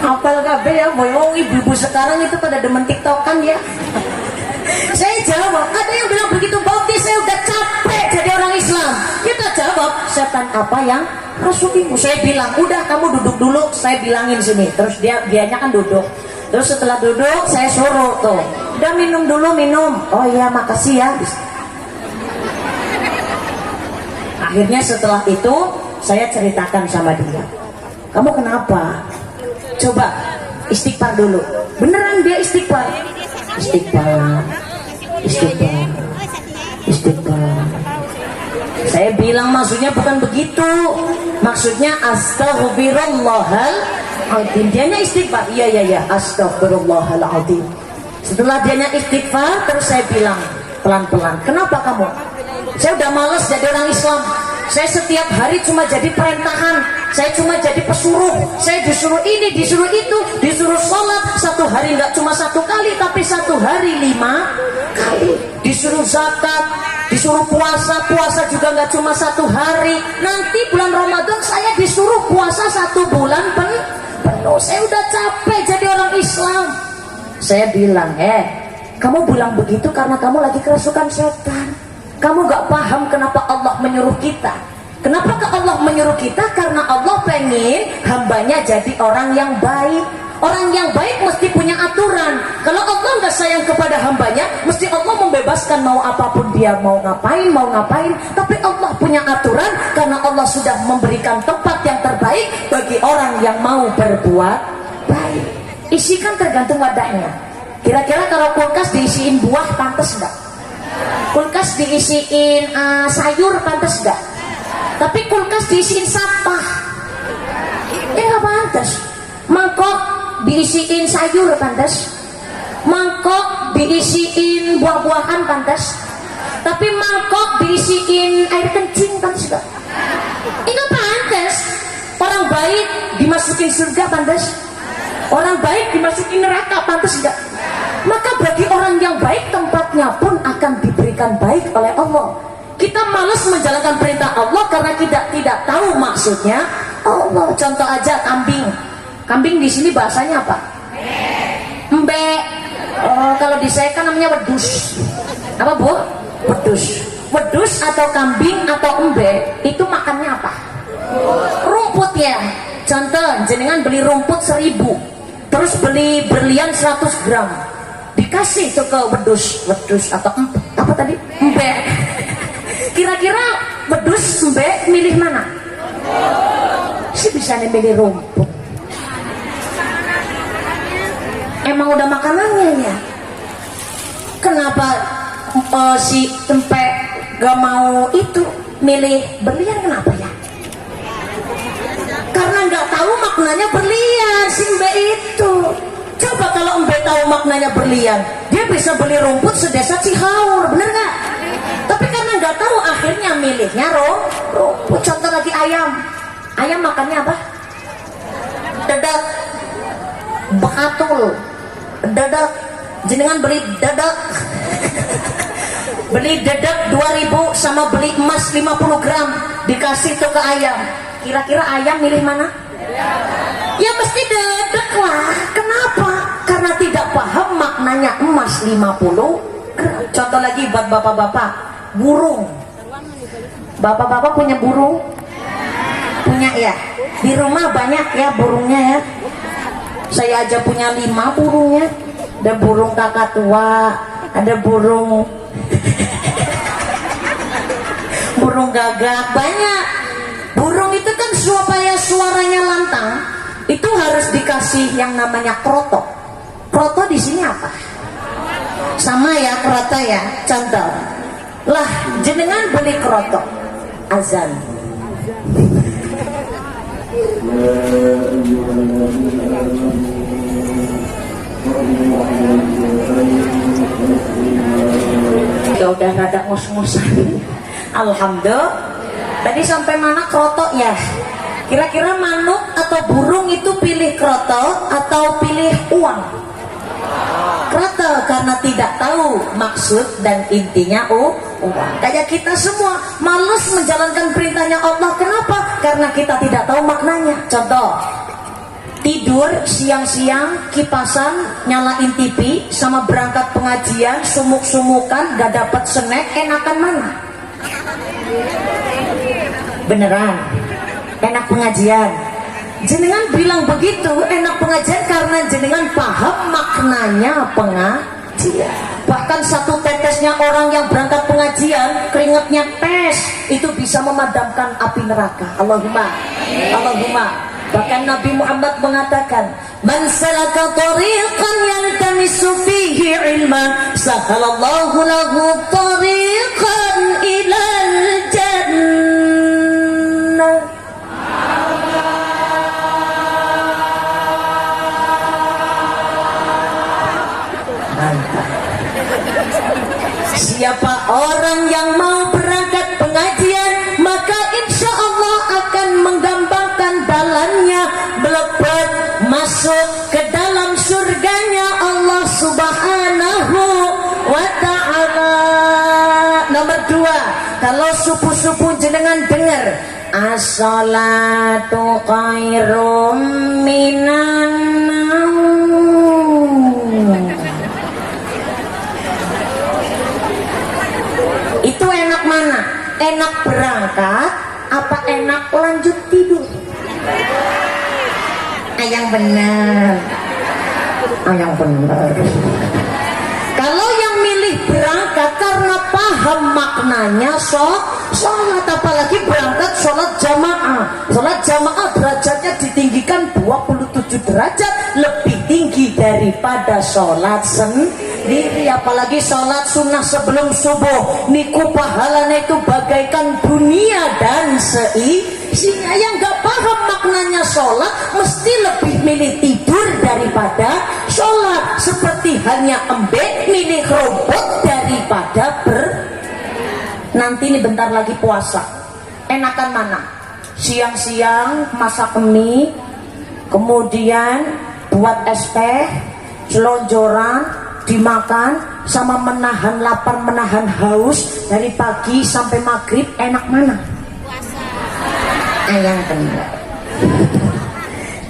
apal kabeh ya, boyong ibu-ibu sekarang itu pada demen tiktokan ya. Saya jawab, ada yang bilang begitu, Bauti saya udah capek jadi orang Islam. Kita jawab, setan apa yang rasukimu? Saya bilang, udah kamu duduk dulu, saya bilangin sini. Terus dianya kan duduk. Terus setelah duduk, saya suruh tuh, udah minum dulu, minum. Oh iya makasih ya. Akhirnya setelah itu saya ceritakan sama dia, kamu kenapa? Coba istighfar dulu. Beneran dia istighfar. Istighfar. Saya bilang maksudnya bukan begitu. Maksudnya astaghfirullahaladzim. Dianya istighfar. Iya astaghfirullahaladzim. Setelah dianya istighfar, terus saya bilang pelan-pelan, kenapa kamu? Saya udah males jadi orang Islam. Saya setiap hari cuma jadi perintahan, saya cuma jadi pesuruh, saya disuruh ini, disuruh itu, disuruh sholat satu hari nggak cuma satu kali, tapi satu hari 5 kali. Disuruh zakat, disuruh puasa, puasa juga nggak cuma satu hari. Nanti bulan Ramadan saya disuruh puasa 1 bulan penuh. Saya udah capek jadi orang Islam. Saya bilang, kamu bilang begitu karena kamu lagi kerasukan setan. Kamu gak paham kenapa Allah menyuruh kita. Kenapa Allah menyuruh kita? Karena Allah pengen hambanya jadi orang yang baik. Orang yang baik mesti punya aturan. Kalau Allah gak sayang kepada hambanya, mesti Allah membebaskan mau apapun dia mau ngapain. Tapi Allah punya aturan karena Allah sudah memberikan tempat yang terbaik bagi orang yang mau berbuat baik. Isi kan tergantung wadahnya. Kira-kira kalau kulkas diisiin buah pantas enggak? Kulkas diisiin sayur pantas enggak? Tapi kulkas diisiin sampah, nggak pantas. Mangkok diisiin sayur pantas, mangkok diisiin buah-buahan pantas. Tapi mangkok diisiin air kencing pantas enggak? Nggak pantas. Orang baik dimasukin surga pantas, orang baik dimasukin neraka pantas enggak? Maka bagi orang yang baik tempatnya pun akan diberikan baik oleh Allah. Kita malas menjalankan perintah Allah karena kita tidak tahu maksudnya Allah. Contoh aja kambing. Kambing di sini bahasanya apa? Embe. Kalau di saya kan namanya wedus. Apa Bu? Wedus. Wedus atau kambing atau embe itu makannya apa? Rumput ya. Contoh, jenengan beli rumput 1000, terus beli berlian 100 gram, dikasih tuh ke wedus atau apa tadi? Embe. Kira-kira wedus embe milih mana? Si bisa nih milih rumput. Emang udah makanannya ya. Kenapa si embe gak mau itu milih berlian, kenapa ya? Karena nggak tahu maknanya berlian si embe itu. Coba kalau embe tahu maknanya berlian, dia bisa beli rumput sedesa Cihaur, bener nggak? Tapi karena nggak tahu akhirnya milihnya rumput. Contoh lagi ayam. Ayam makannya apa? Dedak, bakatul, dedak. Jenengan beli dedak, beli dedak 2000 sama beli emas 50 gram, dikasih tuh ke ayam. Kira-kira ayam milih mana? Ya mesti dedek lah. Kenapa? Karena tidak paham maknanya emas 50 gram. Contoh lagi buat bapak-bapak, burung. Bapak-bapak punya burung? Punya ya? Di rumah banyak ya burungnya ya. Saya aja punya 5 burungnya. Ada burung kakak tua, ada burung burung gagak, banyak. Burung itu kan supaya suaranya lantang, itu harus dikasih yang namanya kroto. Kroto di sini apa? Sama ya kroto ya. Contoh, lah jenengan beli kroto, azan. Ya udah rada ngos-ngosan. Alhamdulillah. Tadi sampai mana kroto ya? Kira-kira manuk atau burung itu pilih kroto atau pilih uang? Kroto, karena tidak tahu maksud dan intinya uang. Kayak kita semua malas menjalankan perintahnya Allah. Kenapa? Karena kita tidak tahu maknanya. Contoh, tidur siang-siang, kipasan, nyalain TV, sama berangkat pengajian, sumuk-sumukan, gak dapat snack, enakan mana? Beneran enak pengajian. Jenengan bilang begitu enak pengajian karena jenengan paham maknanya pengajian. Bahkan satu tetesnya orang yang berangkat pengajian, keringatnya tes, itu bisa memadamkan api neraka. Allahumma Bahkan Nabi Muhammad mengatakan, man salaka tariqan yaltamisu fihi ilman, sahalallahu lahu tariqan ilal jannah. Siapa orang yang mau berangkat pengajian, maka wa ta'ala. Nomor 2, kalau subuh-subuh jenengan dengar as-salatu khairum minan naum, itu enak mana? Enak berangkat apa enak lanjut tidur? Yang benar, yang benar. Kalau yang milih berangkat karena paham maknanya sholat, apalagi berangkat sholat jamaah. Sholat jamaah derajatnya ditinggikan 27 derajat, lebih tinggi daripada sholat sendiri. Apalagi sholat sunnah sebelum subuh, niku pahalanya itu bagaikan dunia dan seisinya. Yang gak paham maknanya sholat mesti lebih milih tidur daripada sholat, seperti halnya embek milih rumput daripada nanti ini bentar lagi puasa, enakan mana? Siang-siang masak mie, kemudian buat es teh, selonjoran, dimakan, sama menahan lapar, menahan haus dari pagi sampai maghrib, enak mana? Yang benar.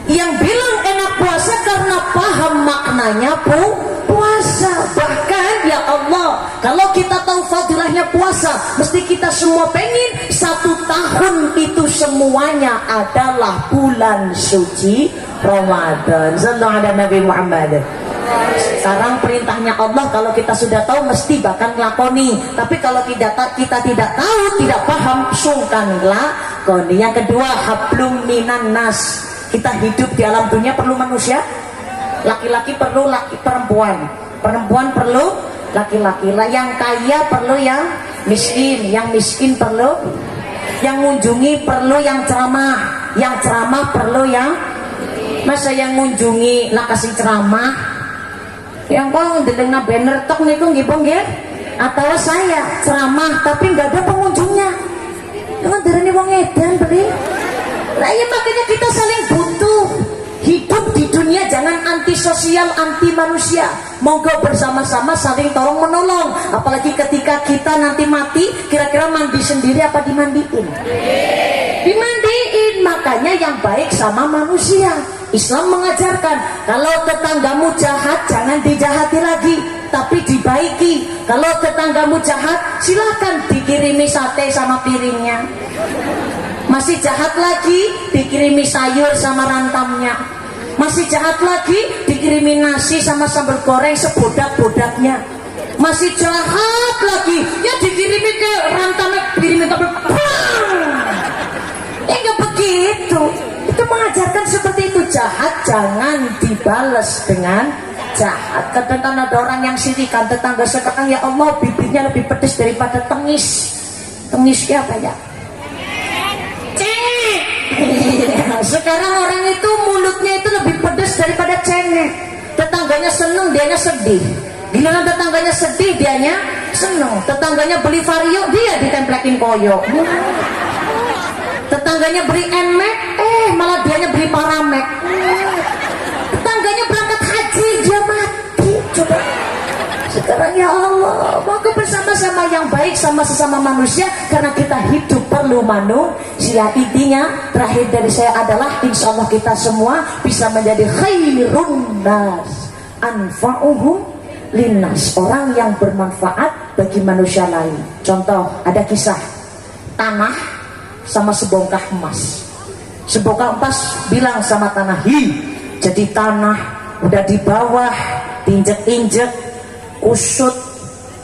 Yang bilang enak puasa karena paham maknanya puasa. Bahkan ya Allah, kalau kita tahu fadilahnya puasa, mesti kita semua pengen 1 tahun itu semuanya adalah bulan suci Ramadan. Sallallahu alaihi Nabi Muhammad. Sekarang perintahnya Allah, kalau kita sudah tahu mesti bahkan ngelakoni. Tapi kalau kita tidak tahu, tidak paham, sungkan lakoni. Yang kedua, hablum minan nas. Kita hidup di alam dunia perlu manusia, laki-laki perlu perempuan, perempuan perlu laki-laki. Yang kaya perlu yang miskin perlu yang mengunjungi, perlu yang ceramah perlu yang, masa yang mengunjungi nak kasih ceramah, yang kau dengar banner tok niku nggih nggih, atau saya ceramah tapi nggak ada pengunjungnya, dengan darane wong edan beli. Nah ya makanya kita saling butuh. Hidup di dunia jangan antisosial, anti manusia. Monggo bersama-sama saling tolong menolong. Apalagi ketika kita nanti mati, kira-kira mandi sendiri apa dimandiin? Dimandiin. Makanya yang baik sama manusia. Islam mengajarkan kalau tetanggamu jahat jangan dijahati lagi, tapi dibaiki. Kalau tetanggamu jahat silakan dikirimi sate sama piringnya. Masih jahat lagi dikirimi sayur sama rantamnya. Masih jahat lagi dikirimi nasi sama sambal goreng sebodak-bodaknya. Masih jahat lagi ya dikirimi ke rantamnya, dikirimi ke enggak begitu. Itu mengajarkan seperti itu. Jahat jangan dibalas dengan jahat. Kadang-kadang ada orang yang sirikan tetangga sekarang, ya Allah bibirnya lebih pedas daripada tengis. Tengisnya apa ya? Sekarang orang itu mulutnya itu lebih pedas daripada cengek. Tetangganya seneng, dianya sedih. Giliran tetangganya sedih, dianya seneng. Tetangganya beli vario, dia ditemplekin koyo. Tetangganya beli emek, malah dianya beli paramek. Tetangganya berangkat haji, dia mati. Coba. Sekarang ya Allah, maka bersama-sama yang baik sama sesama manusia, karena kita hidup perlu manusia. Intinya terakhir dari saya adalah insya Allah kita semua bisa menjadi khairun nas anfa'uhum linnas, orang yang bermanfaat bagi manusia lain. Contoh, ada kisah tanah sama sebongkah emas. Sebongkah emas bilang sama tanah, jadi tanah udah di bawah diinjek-injek, usut,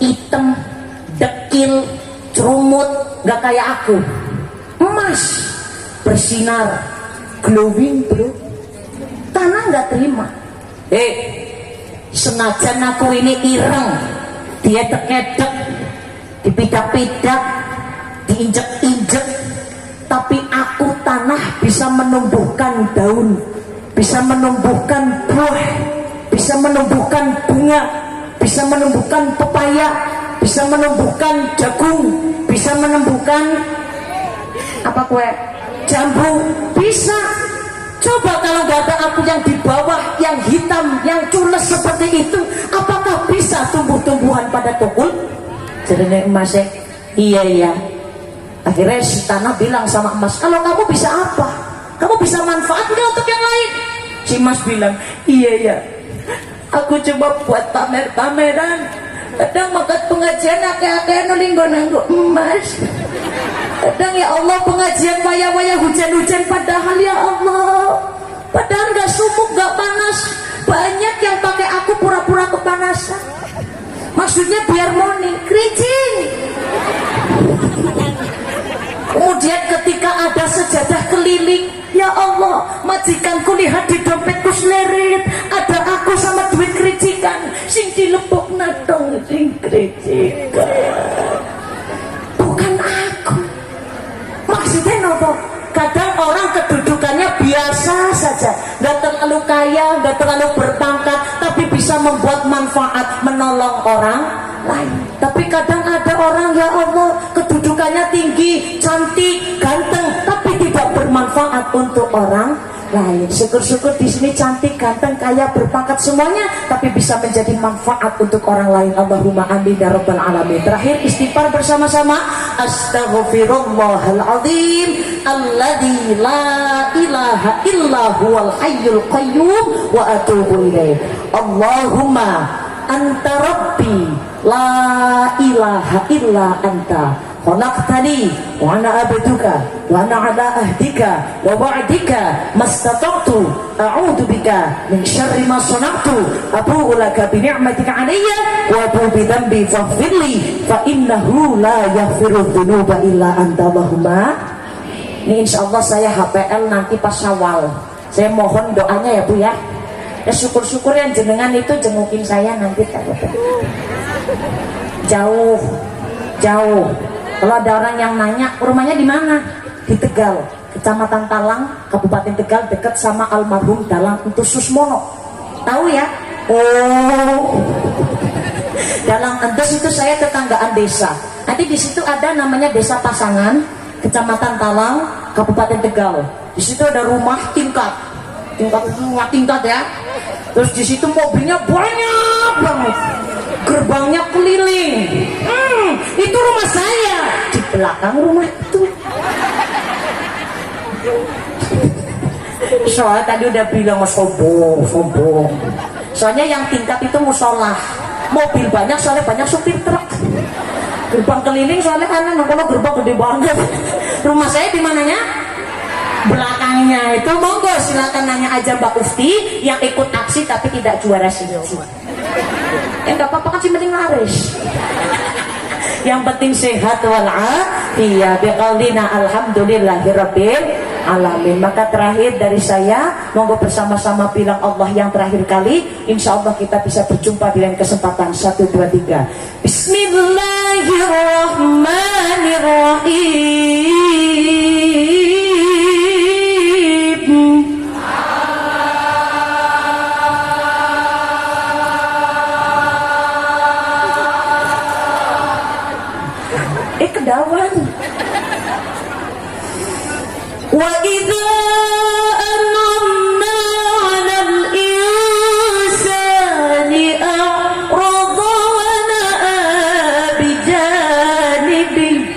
hitam, dekil, cerumut, gak kayak aku. Emas bersinar, glowing bro. Tanah gak terima. Senajan aku ini ireng, dia edek-edek, dipidak-pidak, diinjek-injek, tapi aku tanah bisa menumbuhkan daun, bisa menumbuhkan buah, bisa menumbuhkan bunga, bisa menumbuhkan pepaya, bisa menumbuhkan jagung, bisa menumbuhkan apa kue? Jambu, bisa. Coba kalau nggak ada aku yang di bawah, yang hitam, yang cules seperti itu, apakah bisa tumbuh-tumbuhan pada tukul? Jadi emasnya, iya. Akhirnya si tanah bilang sama emas, kalau kamu bisa apa? Kamu bisa manfaat nggak untuk yang lain? Si emas bilang, iya. Aku coba buat pamer-pameran. Kadang makat pengajian akeh-akeh nulinggo nanggo emas. Kadang ya Allah pengajian waya-waya hujan-hujan, padahal ya Allah, padahal nggak sumuk, nggak panas. Banyak yang pakai aku pura-pura kepanasan. Maksudnya biar morning, kerincing. Kemudian ketika ada sejadah keliling, ya Allah, majikanku lihat di dompetku selerit, ada aku sama duit kericikan, sing dilepok nadong sing kericikan. Bukan aku. Maksudnya nopo? Kadang orang kedudukannya biasa saja, nggak terlalu kaya, nggak terlalu berpangkat, tapi bisa membuat manfaat, menolong orang lain. Tapi kadang ada orang, ya Allah, kedudukannya tinggi, cantik, ganteng, tapi tidak bermanfaat untuk orang lain. Syukur-syukur di sini cantik, ganteng, kaya, berpangkat semuanya, tapi bisa menjadi manfaat untuk orang lain. Allahumma amin ya rabbal alamin. Terakhir istighfar bersama-sama. Astaghfirullahaladzim alladzi la ilaha illa huwal hayyul qayyum wa atubu ilaih. Allahumma anta rabbi la ilaha illa anta khalaqtani wa ana abduka wa ana ala ahdika wa wa'dika mastata'tu a'udzu bika min syarri ma sana'tu abu'u laka bi ni'matika 'alayya wa abu'u bi dhanbi faghfirli fa innahu la yaghfiru dzunuba illa anta. Allahumma. Ini insyaallah saya HPL nanti pas Syawal. Saya mohon doanya ya Bu ya. Ya syukur-syukur yang jenengan itu jengukin saya nanti. Jauh. Kalau ada orang yang nanya rumahnya di mana, di Tegal, Kecamatan Talang, Kabupaten Tegal, dekat sama almarhum Dalang Entus Susmono. Tahu ya? Oh, Dalang Entus itu saya tetanggaan desa. Nanti di situ ada namanya Desa Pasangan, Kecamatan Talang, Kabupaten Tegal. Di situ ada rumah tingkat ya. Terus di situ mobilnya banyak banget. Gerbangnya keliling. Itu rumah saya. Di belakang rumah itu. Soalnya tadi udah bilang sombong. Soalnya yang tingkat itu musola. Mobil banyak soalnya banyak supir truk. Gerbang keliling soalnya kanan. Kalau gerbang gede banget. Rumah saya di mananya? Belakangnya itu. Monggo silakan nanya aja Mbak Ufti yang ikut aksi tapi tidak juara sini. Enggak apa-apa kan sih, penting laris. Yang penting sehat walafiat. Biqaulina alhamdulillahirabbil alamin. Maka terakhir dari saya, monggo bersama-sama bilang Allah yang terakhir kali. Insyaallah kita bisa berjumpa di lain kesempatan. 1, 2, 3. Bismillahirrahmanirrahim. Kedawan. Wa idza an'amna 'alal insani a'rada wa na'a bijanibi.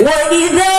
Wa idza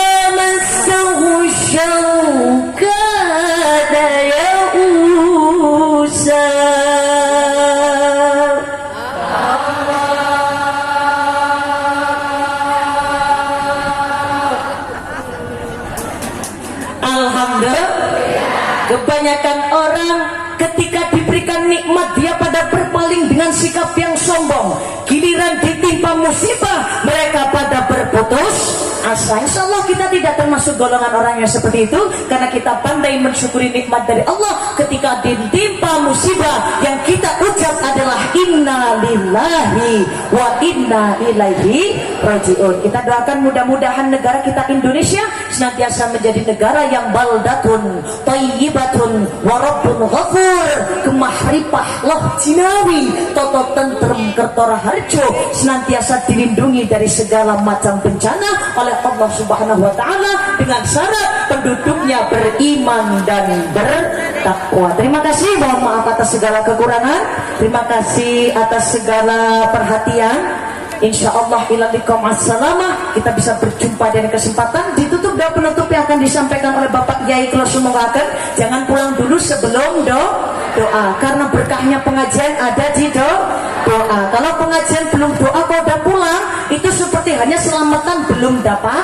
kebanyakan orang ketika diberikan nikmat dia pada berpaling dengan sikap yang sombong. Giliran ditimpa musibah mereka pada berputus asa. Insya Allah kita tidak termasuk golongan orang yang seperti itu, karena kita pandai mensyukuri nikmat dari Allah. Ketika ditimpa musibah, yang kita ucap adalah inna lillahi wa inna ilaihi rajiun. Kita doakan mudah-mudahan negara kita Indonesia senantiasa menjadi negara yang baldatun thayyibatun wa rabbun ghafur, kemahripah loh jinawi toto tentrem kertora harjo, senantiasa dilindungi dari segala macam bencana oleh Allah Subhanahu wa taala dengan syarat penduduknya beriman dan bertakwa. Terima kasih, mohon maaf atas segala kekurangan, terima kasih atas segala perhatian. Insyaallah ila liqam assalamah, kita bisa berjumpa dari kesempatan. Ditutup doa penutup yang akan disampaikan oleh Bapak Kiai Kula Sumongaken. Jangan pulang dulu sebelum doa, karena berkahnya pengajian ada di doa. Kalau pengajian belum doa, kalau udah pulang itu seperti hanya selamatan belum dapat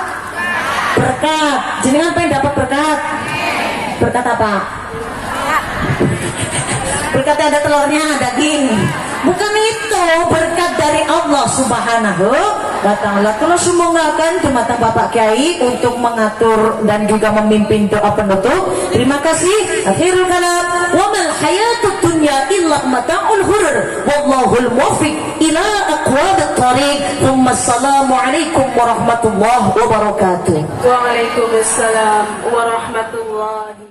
berkat. Jenengan pengen dapat berkat? Berkat apa? Berkatnya ada telurnya, daging. Bukan itu, berkat dari Allah Subhanahu wa taala. Kalau sumongaken dumateng Bapak Kiai untuk mengatur dan juga memimpin doa penutup. Terima kasih. Akhirul kalam, wa mal hayatud dunya illa mata'ul ghurur. Wallahul muwaffiq ila aqwamit thariq. Wassalamu alaikum warahmatullahi wabarakatuh. Waalaikumsalam warahmatullahi